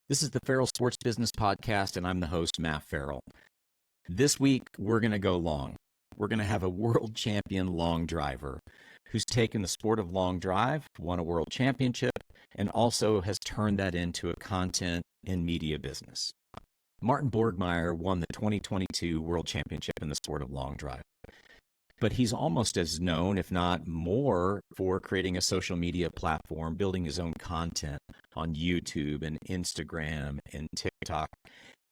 This is the Farrell Sports Business Podcast, and I'm the host, Matt Farrell. This week, we're going to go long. We're going to have a world champion long driver who's taken the sport of long drive, won a world championship, and also has turned that into a content and media business. Martin Borgmeier won the 2022 World Championship in the sport of long drive. But he's almost as known, if not more, for creating a social media platform, building his own content on YouTube and Instagram and TikTok.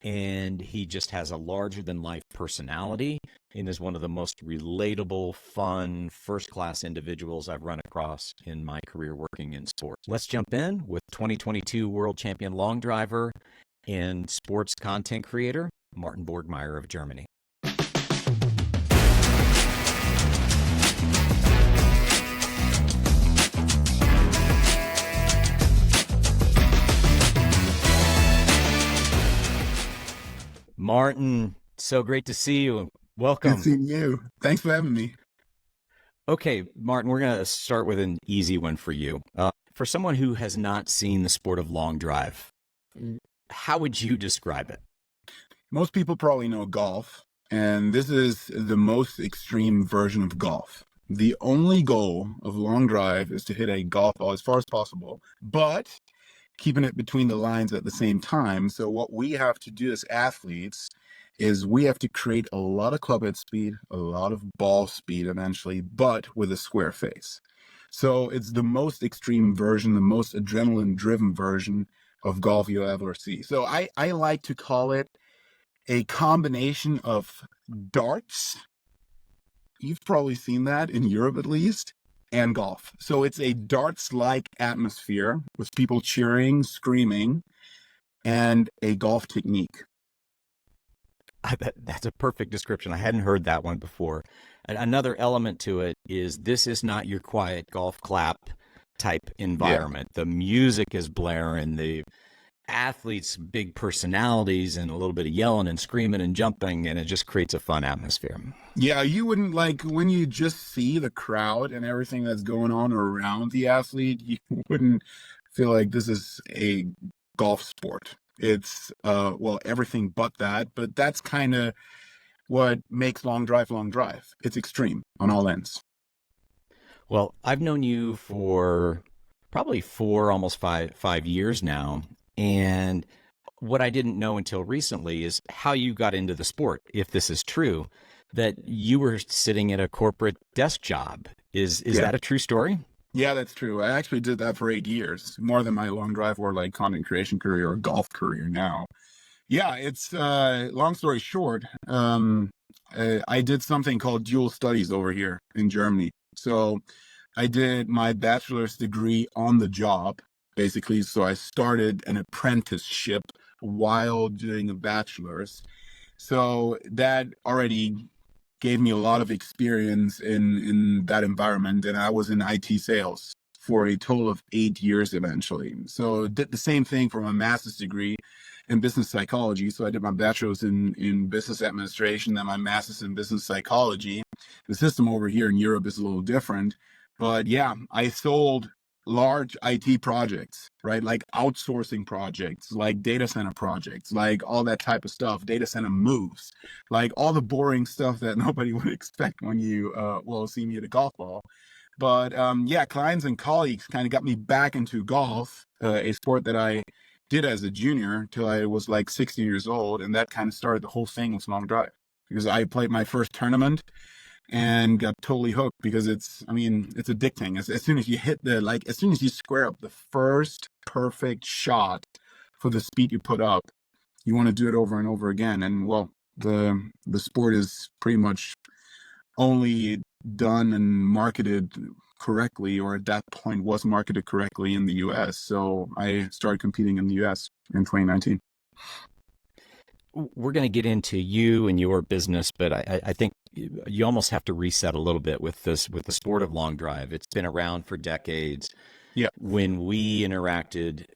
And he just has a larger-than-life personality and is one of the most relatable, fun, first-class individuals I've run across in my career working in sports. Let's jump in with 2022 World Champion long driver and sports content creator, Martin Borgmeier of Germany. Martin, so great to see you. Welcome. Good seeing you. Thanks for having me. Okay, Martin, we're going to start with an easy one for you. For someone who has not seen the sport of long drive, how would you describe it? Most people probably know golf, and this is the most extreme version of golf. The only goal of long drive is to hit a golf ball as far as possible, but keeping it between the lines at the same time. So what we have to do as athletes is we have to create a lot of club head speed, a lot of ball speed eventually, but with a square face. So it's the most extreme version, the most adrenaline driven version of golf you'll ever see. So I like to call it a combination of darts. You've probably seen that in Europe at least. And golf. So it's a darts-like atmosphere with people cheering, screaming, and a golf technique. That's a perfect description. I hadn't heard that one before. Another element to it is this is not your quiet golf clap type environment. Yeah. The music is blaring, the athletes, big personalities, and a little bit of yelling and screaming and jumping, and it just creates a fun atmosphere. Yeah, you wouldn't like when you just see the crowd and everything that's going on around the athlete, you wouldn't feel like this is a golf sport. It's everything but that, but that's kind of what makes long drive. It's extreme on all ends. Well, I've known you for probably almost five years now. And what I didn't know until recently is how you got into the sport, if this is true, that you were sitting at a corporate desk job. Is that a true story? Yeah, that's true. I actually did that for 8 years, more than my long drive or like content creation career or golf career now. Yeah, it's long story short. I did something called dual studies over here in Germany. So I did my bachelor's degree on the job, basically. So I started an apprenticeship while doing a bachelor's. So that already gave me a lot of experience in that environment. And I was in IT sales for a total of 8 years eventually. So did the same thing for my master's degree in business psychology. So I did my bachelor's in business administration, then my master's in business psychology. The system over here in Europe is a little different. But yeah, I sold large IT projects, right? Like outsourcing projects, like data center projects, like all that type of stuff, data center moves, like all the boring stuff that nobody would expect when you see me at a golf ball. But clients and colleagues kind of got me back into golf, a sport that I did as a junior till I was like 16 years old. And that kind of started the whole thing with long drive because I played my first tournament and got totally hooked because it's addicting. As soon as you as soon as you square up the first perfect shot for the speed you put up, you want to do it over and over again. And well, the sport is pretty much only done and marketed correctly, or at that point was marketed correctly in the US. So I started competing in the US in 2019. We're going to get into you and your business, but I think you almost have to reset a little bit with the sport of long drive. It's been around for decades. Yeah. When we interacted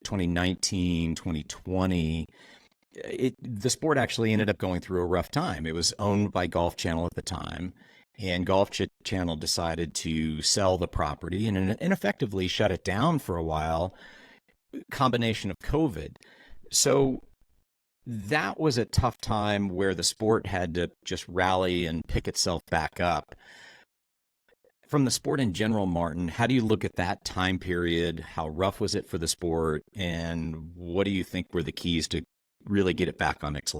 2019, 2020, the sport actually ended up going through a rough time. It was owned by Golf Channel at the time, and Golf Channel decided to sell the property and effectively shut it down for a while. combination of COVID. So that was a tough time where the sport had to just rally and pick itself back up. From the sport in general, Martin, how do you look at that time period? How rough was it for the sport? And what do you think were the keys to really get it back on its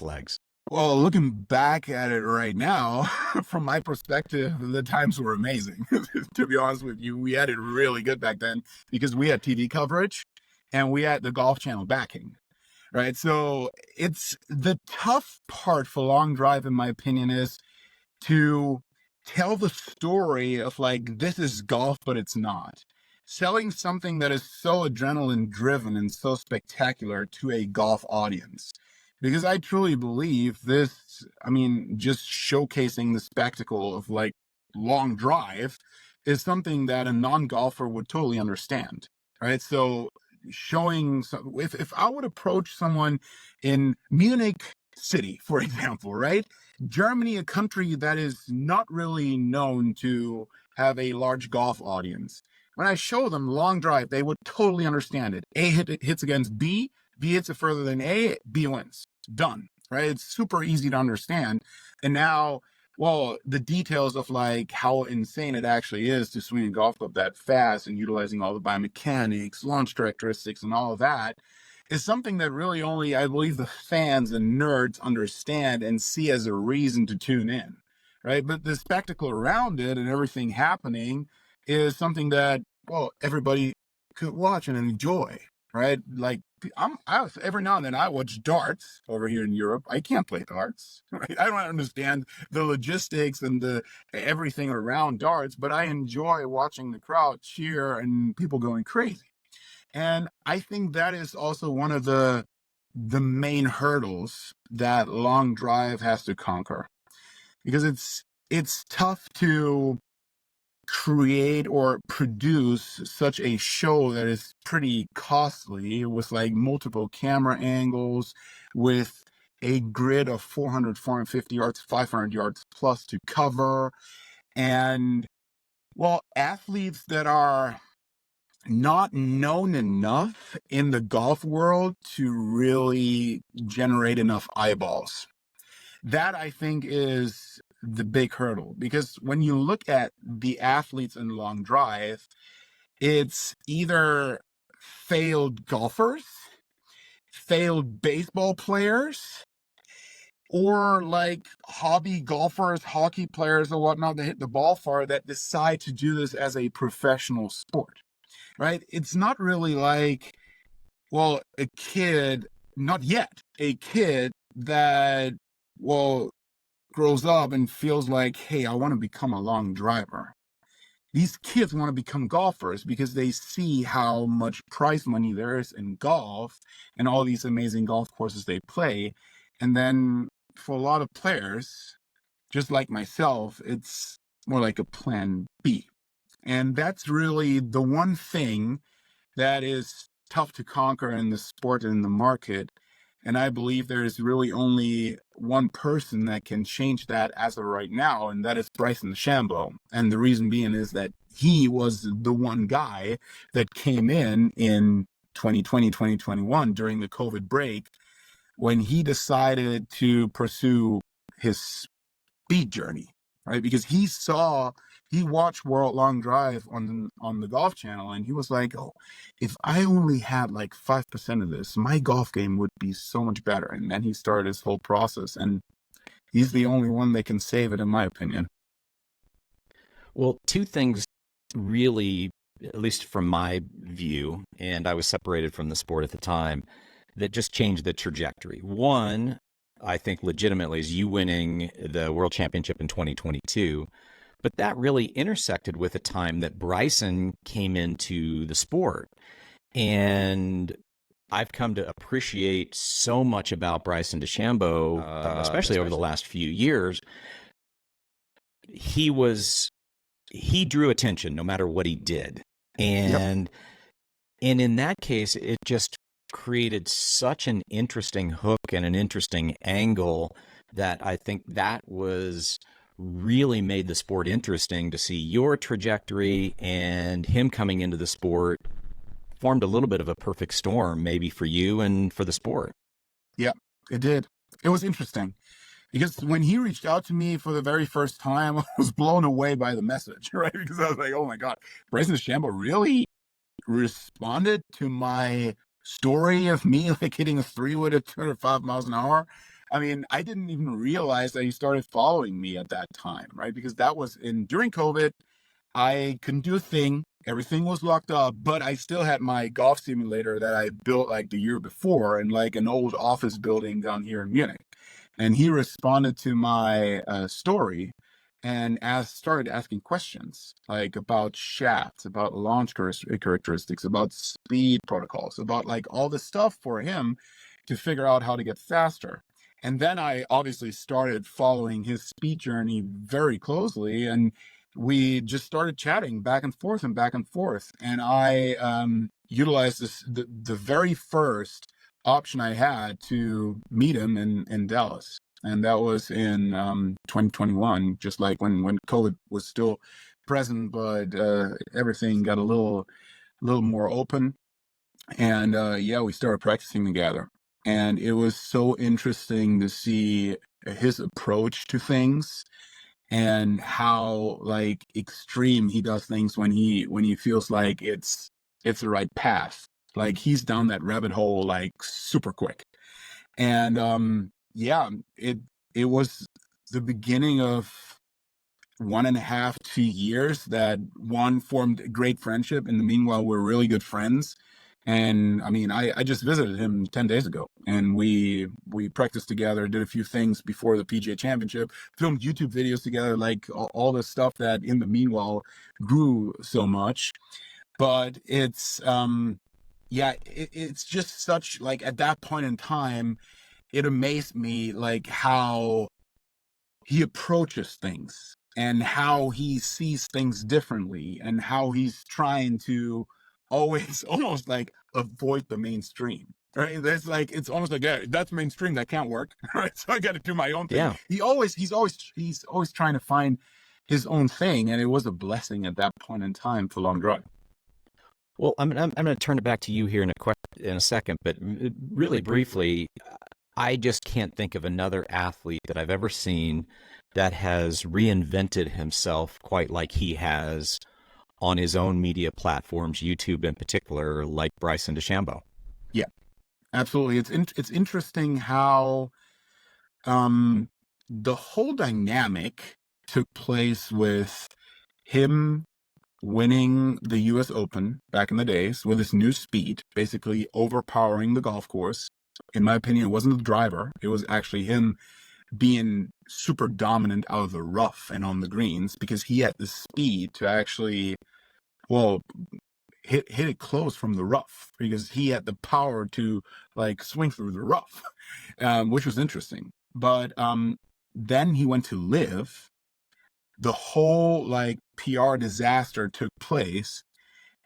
legs? Well, looking back at it right now, from my perspective, the times were amazing. To be honest with you, we had it really good back then because we had TV coverage and we had the Golf Channel backing, right? So it's the tough part for long drive, in my opinion, is to tell the story of like, this is golf, but it's not. Selling something that is so adrenaline driven and so spectacular to a golf audience. Because I truly believe this, I mean, just showcasing the spectacle of like long drive is something that a non-golfer would totally understand, right? So showing, if I would approach someone in Munich City, for example, right? Germany, a country that is not really known to have a large golf audience. When I show them long drive, they would totally understand it. A hits against B, B hits it further than A, B wins. Done, right? It's super easy to understand. And now, well, the details of like how insane it actually is to swing a golf club that fast and utilizing all the biomechanics, launch characteristics, and all of that is something that really only, I believe, the fans and nerds understand and see as a reason to tune in, right? But the spectacle around it and everything happening is something that, well, everybody could watch and enjoy, right? Like every now and then I watch darts over here in Europe. I can't play darts, right? I don't understand the logistics and the everything around darts, but I enjoy watching the crowd cheer and people going crazy. And I think that is also one of the main hurdles that long drive has to conquer, because it's tough to create or produce such a show that is pretty costly with like multiple camera angles, with a grid of 400, 450 yards, 500 yards plus to cover. And well, athletes that are not known enough in the golf world to really generate enough eyeballs. That, I think, is the big hurdle, because when you look at the athletes in long drive, it's either failed golfers, failed baseball players, or like hobby golfers, hockey players or whatnot that hit the ball far that decide to do this as a professional sport, right? It's not really like, well, a kid, not yet, a kid that, well, grows up and feels like, hey, I want to become a long driver. These kids want to become golfers because they see how much prize money there is in golf and all these amazing golf courses they play. And then for a lot of players, just like myself, it's more like a plan B. And that's really the one thing that is tough to conquer in the sport and in the market. And I believe there is really only one person that can change that as of right now, and that is Bryson DeChambeau. And the reason being is that he was the one guy that came in 2020, 2021 during the COVID break, when he decided to pursue his speed journey, right? Because he watched World Long Drive on the Golf Channel, and he was like, oh, if I only had like 5% of this, my golf game would be so much better. And then he started his whole process, and he's the only one that can save it, in my opinion. Well, two things really, at least from my view, and I was separated from the sport at the time, that just changed the trajectory. One, I think legitimately, is you winning the World Championship in 2022. But that really intersected with a time that Bryson came into the sport. And I've come to appreciate so much about Bryson DeChambeau, especially over the last few years. He drew attention no matter what he did. And in that case, it just created such an interesting hook and an interesting angle that I think that was really made the sport interesting to see your trajectory and him coming into the sport formed a little bit of a perfect storm, maybe for you and for the sport. Yeah, it did. It was interesting because when he reached out to me for the very first time, I was blown away by the message, right? Because I was like, oh my God, Bryson DeChambeau really responded to my story of me like hitting a 3-wood at 205 miles an hour. I mean, I didn't even realize that he started following me at that time, right? Because that was during COVID. I couldn't do a thing. Everything was locked up, but I still had my golf simulator that I built like the year before in like an old office building down here in Munich. And he responded to my story and started asking questions like about shafts, about launch characteristics, about speed protocols, about like all the stuff for him to figure out how to get faster. And then I obviously started following his speed journey very closely, and we just started chatting back and forth and back and forth. And I utilized the very first option I had to meet him in Dallas. And that was in 2021, just like when COVID was still present, but everything got a little more open. And yeah, we started practicing together. And it was so interesting to see his approach to things and how like extreme he does things when he feels like it's the right path. Like he's down that rabbit hole like super quick. And yeah, it was the beginning of 1.5, 2 years that one formed a great friendship. In the meanwhile, we're really good friends. And I mean, I just visited him 10 days ago, and we practiced together, did a few things before the PGA Championship, filmed YouTube videos together, like all the stuff that in the meanwhile grew so much. But it's yeah, it's just such like at that point in time, it amazed me like how he approaches things and how he sees things differently and how he's trying to always almost like avoid the mainstream, right? That's like, it's almost like, yeah, that's mainstream, that can't work, right? So I got to do my own thing. Yeah. He's always trying to find his own thing, and it was a blessing at that point in time for long drive. Well, I'm going to turn it back to you here in a second, but really briefly, I just can't think of another athlete that I've ever seen that has reinvented himself quite like he has on his own media platforms, YouTube in particular, like Bryson DeChambeau. Yeah, absolutely. It's interesting how the whole dynamic took place with him winning the US Open back in the days with his new speed, basically overpowering the golf course. In my opinion, it wasn't the driver. It was actually him being super dominant out of the rough and on the greens, because he had the speed to actually, well, hit it close from the rough, because he had the power to like swing through the rough, which was interesting. But then he went to live. The whole like PR disaster took place,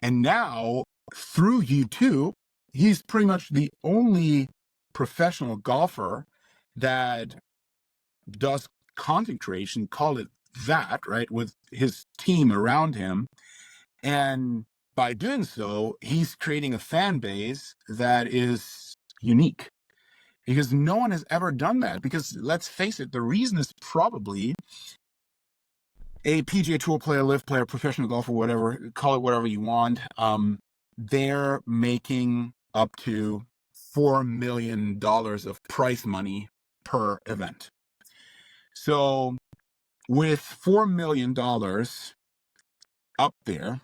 and now through YouTube, he's pretty much the only professional golfer that does content creation, call it that, right, with his team around him. And by doing so, he's creating a fan base that is unique, because no one has ever done that. Because let's face it, the reason is probably a PGA Tour player, live player, professional golfer, whatever, call it whatever you want. They're making up to $4 million of prize money per event. So with $4 million up there,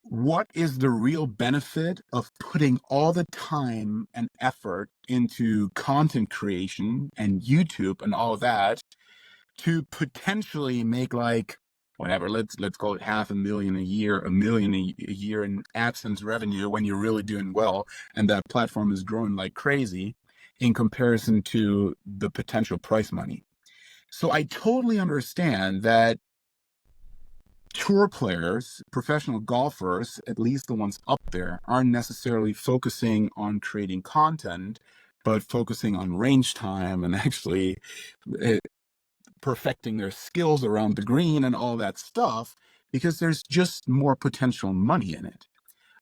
what is the real benefit of putting all the time and effort into content creation and YouTube and all of that to potentially make like whatever, let's call it $500,000 a year, $1 million a year in AdSense revenue when you're really doing well and that platform is growing like crazy in comparison to the potential prize money? So I totally understand that tour players, professional golfers, at least the ones up there, aren't necessarily focusing on creating content, but focusing on range time and actually perfecting their skills around the green and all that stuff, because there's just more potential money in it.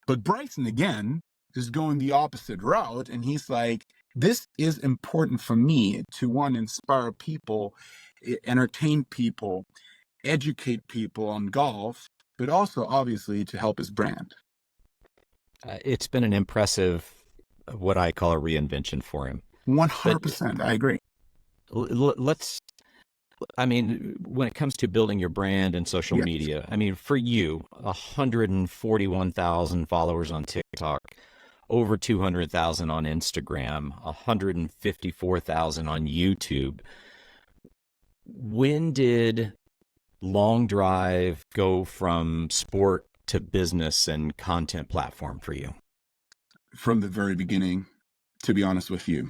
But Bryson, again, is going the opposite route. And he's like, this is important for me to, one, inspire people, entertain people, educate people on golf, but also obviously to help his brand. It's been an impressive, what I call a reinvention for him. 100%. I agree. Let's, I mean, when it comes to building your brand and social Yes. media, I mean, for you, 141,000 followers on TikTok, over 200,000 on Instagram, 154,000 on YouTube. When did Long Drive go from sport to business and content platform for you? From the very beginning, to be honest with you.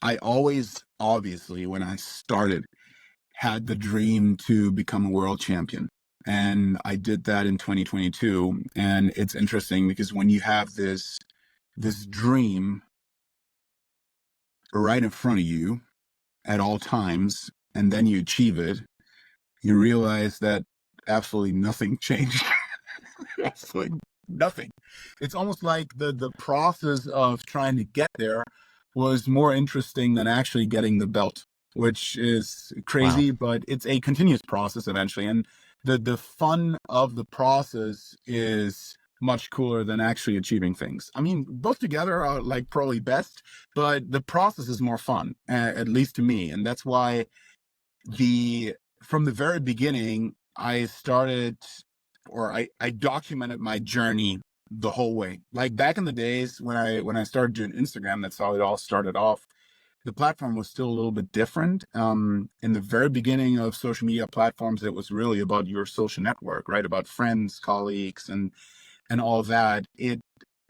I always, obviously, when I started, had the dream to become a world champion. And I did that in 2022. And it's interesting because when you have this dream right in front of you at all times, and then you achieve it, you realize that absolutely nothing changed. Absolutely nothing. It's almost like the process of trying to get there was more interesting than actually getting the belt, which is crazy, but it's a continuous process eventually. And the fun of the process is much cooler than actually achieving things. I mean, both together are like probably best, but the process is more fun, at least to me. And that's why from the very beginning, I started, or I documented my journey the whole way. Like back in the days when I started doing Instagram, that's how it all started off. The platform was still a little bit different. In the very beginning of social media platforms, it was really about your social network, right? About friends, colleagues, and all that. It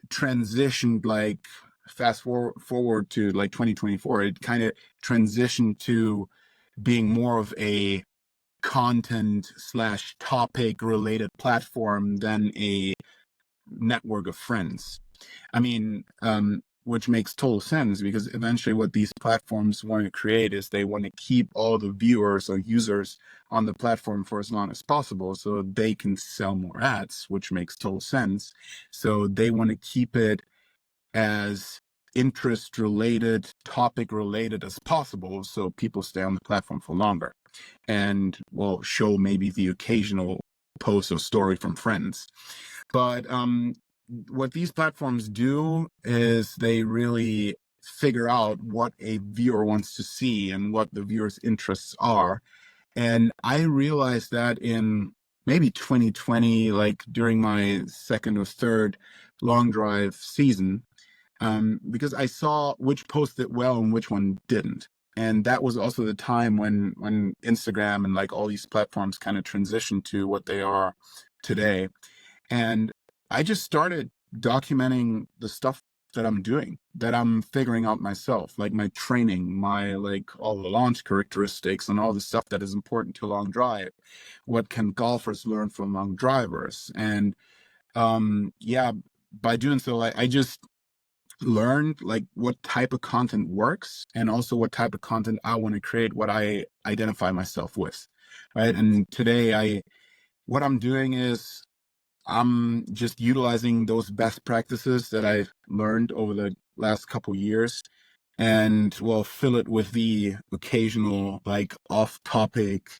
transitioned, like fast forward to like 2024, it kind of transitioned to being more of a content/topic related platform than a network of friends. I mean, which makes total sense because eventually what these platforms want to create is they want to keep all the viewers or users on the platform for as long as possible so they can sell more ads, which makes total sense. So they want to keep it as interest related, topic related as possible so people stay on the platform for longer and will show maybe the occasional post or story from friends. But what these platforms do is they really figure out what a viewer wants to see and what the viewer's interests are. And I realized that in maybe 2020, like during my second or third long drive season, because I saw which post did well and which one didn't. And that was also the time when Instagram and like all these platforms kind of transitioned to what they are today. And I just started documenting the stuff that I'm doing, that I'm figuring out myself, like my training, my like all the launch characteristics and all the stuff that is important to long drive. What can golfers learn from long drivers? And yeah, by doing so, I just learned like what type of content works and also what type of content I want to create, what I identify myself with. Right. And today what I'm doing is I'm just utilizing those best practices that I learned over the last couple years and will fill it with the occasional like off topic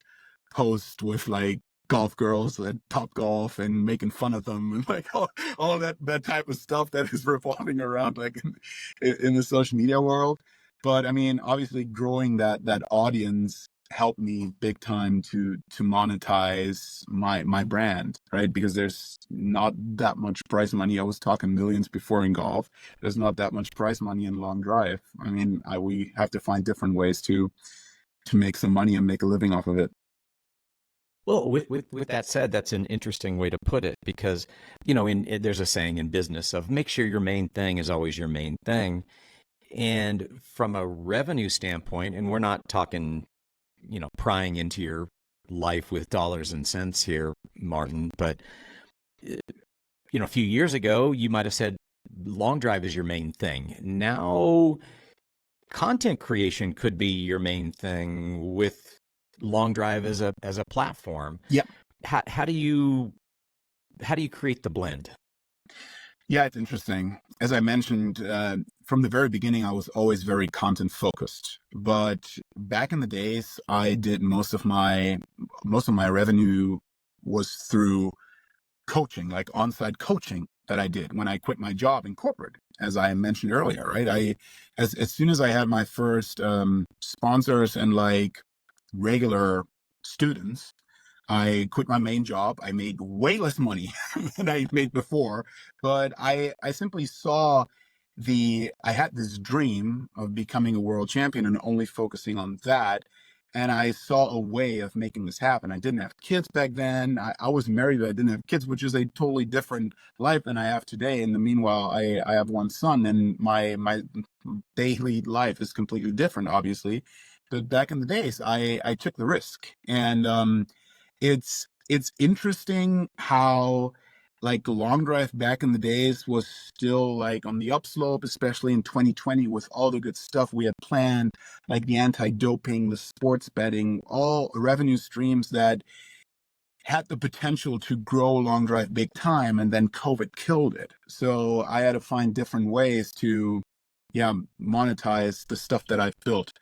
post with like golf girls at Top Golf and making fun of them and like all that type of stuff that is revolving around like in the social media world. But I mean, obviously growing that audience helped me big time to monetize my brand, right? Because there's not that much prize money. I was talking millions before in golf. There's not that much prize money in long drive. I mean, we have to find different ways to make some money and make a living off of it. Well, with that said, that's an interesting way to put it because, you know, there's a saying in business of make sure your main thing is always your main thing. And from a revenue standpoint, and we're not talking, you know, prying into your life with dollars and cents here, Martin, but, you know, a few years ago, you might have said long drive is your main thing. Now, content creation could be your main thing with long drive as a platform. Yeah. How do you create the blend? Yeah, it's interesting. As I mentioned, from the very beginning, I was always very content focused. But back in the days, I did most of my revenue was through coaching, like on-site coaching that I did when I quit my job in corporate, as I mentioned earlier, right? As soon as I had my first sponsors and like regular students, I quit my main job. I made way less money than I made before, but I simply saw I had this dream of becoming a world champion and only focusing on that. And I saw a way of making this happen. I didn't have kids back then. I was married, but I didn't have kids, which is a totally different life than I have today. In the meanwhile, I have one son, and my daily life is completely different, obviously. But back in the days, I took the risk, and it's interesting how like long drive back in the days was still like on the upslope, especially in 2020 with all the good stuff we had planned, like the anti-doping, the sports betting, all revenue streams that had the potential to grow long drive big time, and then COVID killed it. So I had to find different ways to, yeah, monetize the stuff that I've built.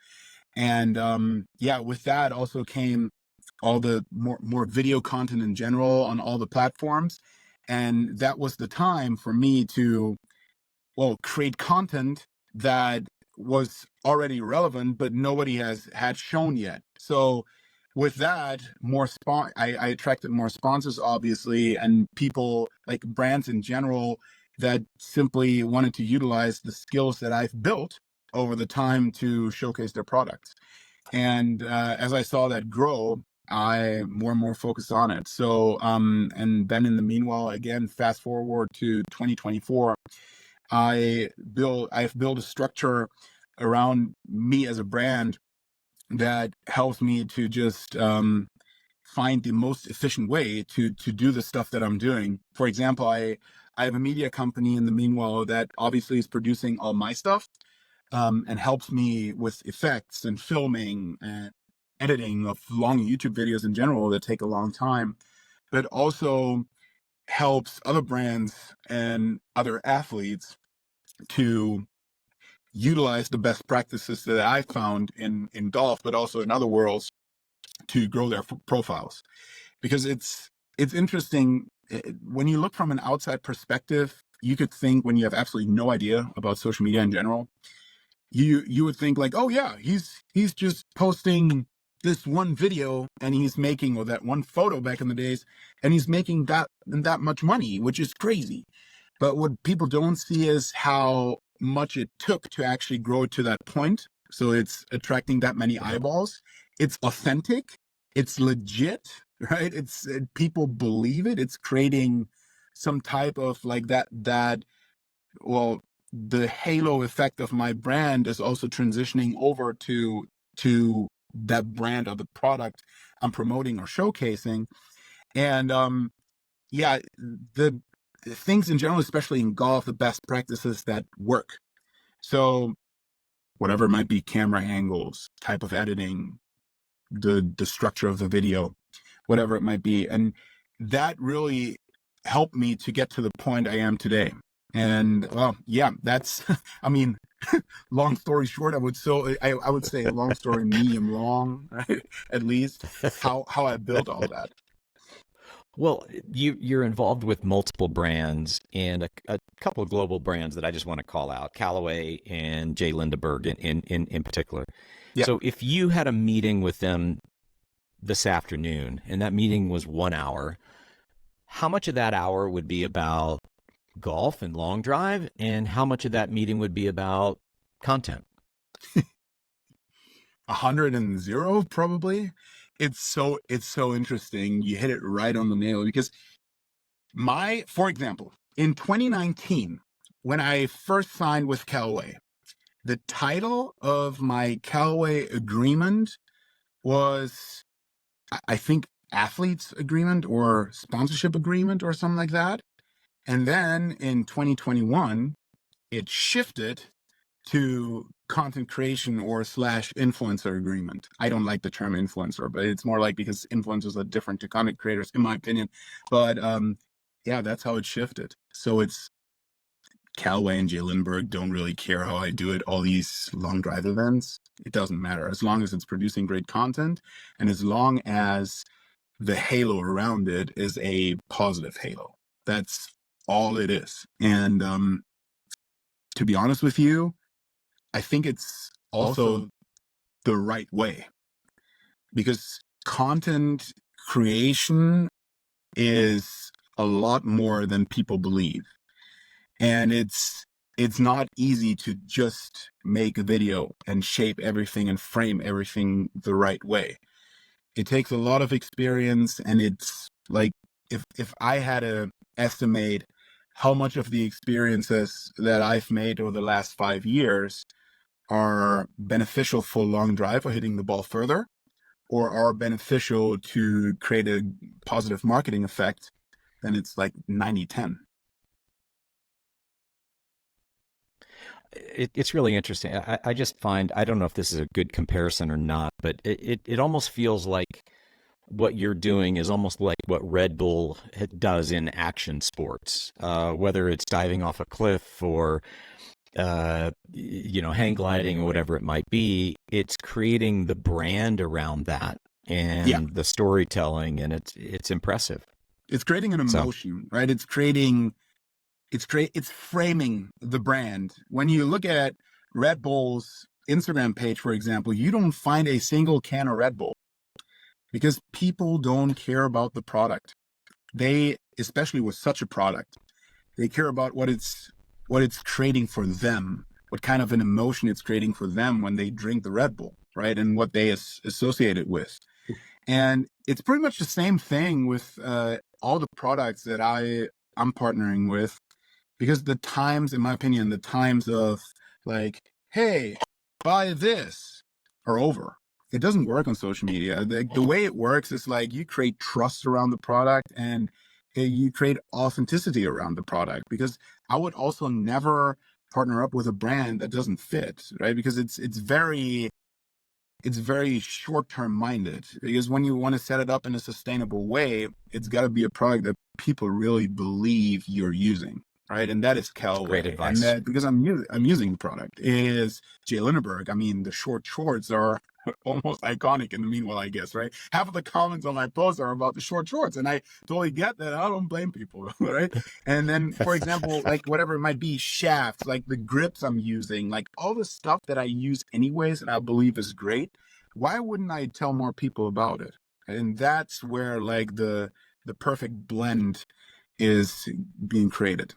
And yeah, with that also came all the more video content in general on all the platforms. And that was the time for me to, well, create content that was already relevant, but nobody had shown yet. So with that, I attracted more sponsors, obviously, and people like brands in general that simply wanted to utilize the skills that I've built over the time to showcase their products. And as I saw that grow, I more and more focused on it. So, and then in the meanwhile, again, fast forward to 2024, I've built a structure around me as a brand that helps me to just find the most efficient way to do the stuff that I'm doing. For example, I have a media company in the meanwhile that obviously is producing all my stuff, and helps me with effects and filming and editing of long YouTube videos in general that take a long time, but also helps other brands and other athletes to utilize the best practices that I found in golf, but also in other worlds to grow their profiles. Because it's interesting when you look from an outside perspective, you could think when you have absolutely no idea about social media in general, you would think like, oh yeah, he's just posting this one video and he's making, or that one photo back in the days, and he's making that much money, which is crazy. But what people don't see is how much it took to actually grow to that point. So it's attracting that many eyeballs. It's authentic. It's legit, right? People believe it. It's creating some type of like that, well, the halo effect of my brand is also transitioning over to that brand or the product I'm promoting or showcasing. And yeah, the things in general, especially in golf, the best practices that work. So whatever it might be, camera angles, type of editing, the structure of the video, whatever it might be. And that really helped me to get to the point I am today. And well, yeah, that's, I mean, long story short, I would say long story, medium long, right? At least how I built all that. Well, you're involved with multiple brands and a couple of global brands that I just want to call out, Callaway and J. Lindeberg in particular. Yeah. So if you had a meeting with them this afternoon and that meeting was 1 hour, how much of that hour would be about golf and long drive, and how much of that meeting would be about content? 100 probably. It's so interesting. You hit it right on the nail, because for example, in 2019, when I first signed with Callaway, the title of my Callaway agreement was, I think, athletes agreement or sponsorship agreement or something like that. And then in 2021, it shifted to content creation or slash influencer agreement. I don't like the term influencer, but it's more like, because influencers are different to content creators, in my opinion. But yeah, that's how it shifted. So Callaway and Jay Lindbergh don't really care how I do it, all these long drive events, it doesn't matter. As long as it's producing great content and as long as the halo around it is a positive halo. That's all it is. And to be honest with you, I think it's also the right way, because content creation is a lot more than people believe. And it's not easy to just make a video and shape everything and frame everything the right way. It takes a lot of experience, and it's like, if I had to estimate how much of the experiences that I've made over the last 5 years are beneficial for long drive or hitting the ball further, or are beneficial to create a positive marketing effect, then it's like 90-10. It's really interesting. I just find, I don't know if this is a good comparison or not, but it almost feels like what you're doing is almost like what Red Bull does in action sports, whether it's diving off a cliff or, hang gliding or whatever it might be. It's creating the brand around that and the storytelling, and it's impressive. It's creating an emotion, right? It's framing the brand. When you look at Red Bull's Instagram page, for example, you don't find a single can of Red Bull because people don't care about the product. They, especially with such a product, they care about what it's creating for them, what kind of an emotion it's creating for them when they drink the Red Bull, right? And what they associate it with. And it's pretty much the same thing with all the products that I'm partnering with, because the times, in my opinion, the times of like, hey, buy this are over. It doesn't work on social media. The way it works is like you create trust around the product and you create authenticity around the product, because I would also never partner up with a brand that doesn't fit, right? Because it's very short-term minded, because when you want to set it up in a sustainable way, it's got to be a product that people really believe you're using, right? And that is Callaway. Great advice. And that, because I'm using the product, is Jay Lindbergh. I mean, the short shorts are almost iconic in the meanwhile, I guess, right? Half of the comments on my posts are about the short shorts, and I totally get that. I don't blame people, right? And then, for example, like whatever it might be, shafts, like the grips I'm using, like all the stuff that I use anyways and I believe is great, why wouldn't I tell more people about it? And that's where like the perfect blend is being created.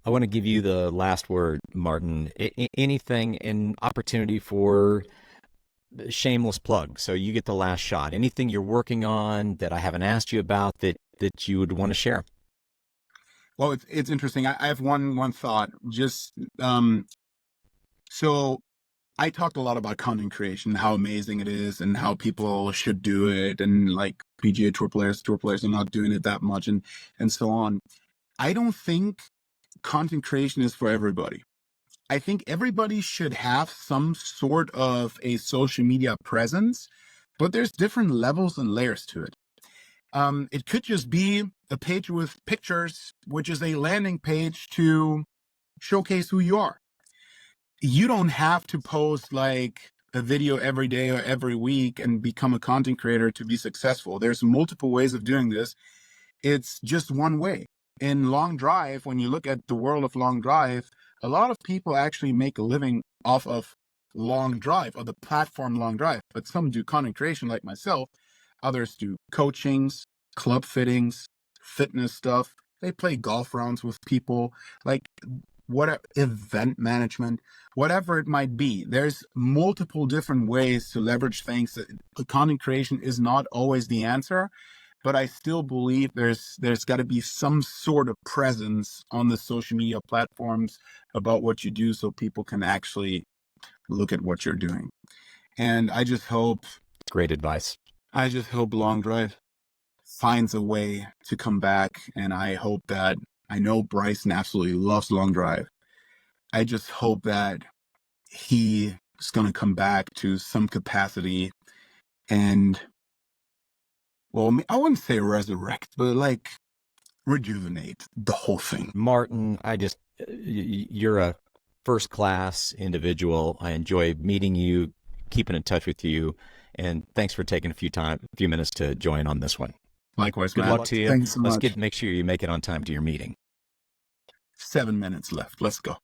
I want to give you the last word, Martin. Anything, an opportunity for shameless plug. So you get the last shot. Anything you're working on that I haven't asked you about that you would want to share? Well, it's interesting. I have one thought. Just so I talked a lot about content creation, how amazing it is, and how people should do it, and like PGA tour players are not doing it that much, and so on. I don't think content creation is for everybody. I think everybody should have some sort of a social media presence, but there's different levels and layers to it. It could just be a page with pictures, which is a landing page to showcase who you are. You don't have to post like a video every day or every week and become a content creator to be successful. There's multiple ways of doing this. It's just one way. In long drive, when you look at the world of long drive, a lot of people actually make a living off of long drive, or the platform long drive. But some do content creation like myself. Others do coachings, club fittings, fitness stuff. They play golf rounds with people, like whatever, event management, whatever it might be. There's multiple different ways to leverage things. Content creation is not always the answer, but I still believe there's got to be some sort of presence on the social media platforms about what you do, so people can actually look at what you're doing. And I just hope, great advice. I just hope Long Drive finds a way to come back. And I hope that, I know Bryson absolutely loves Long Drive. I just hope that he is going to come back to some capacity and, well, I wouldn't say resurrect, but like rejuvenate the whole thing. Martin, you're a first class individual. I enjoy meeting you, keeping in touch with you, and thanks for taking a few minutes to join on this one. Likewise, Good Matt. luck to you. Thanks so much. Make sure you make it on time to your meeting. 7 minutes left. Let's go.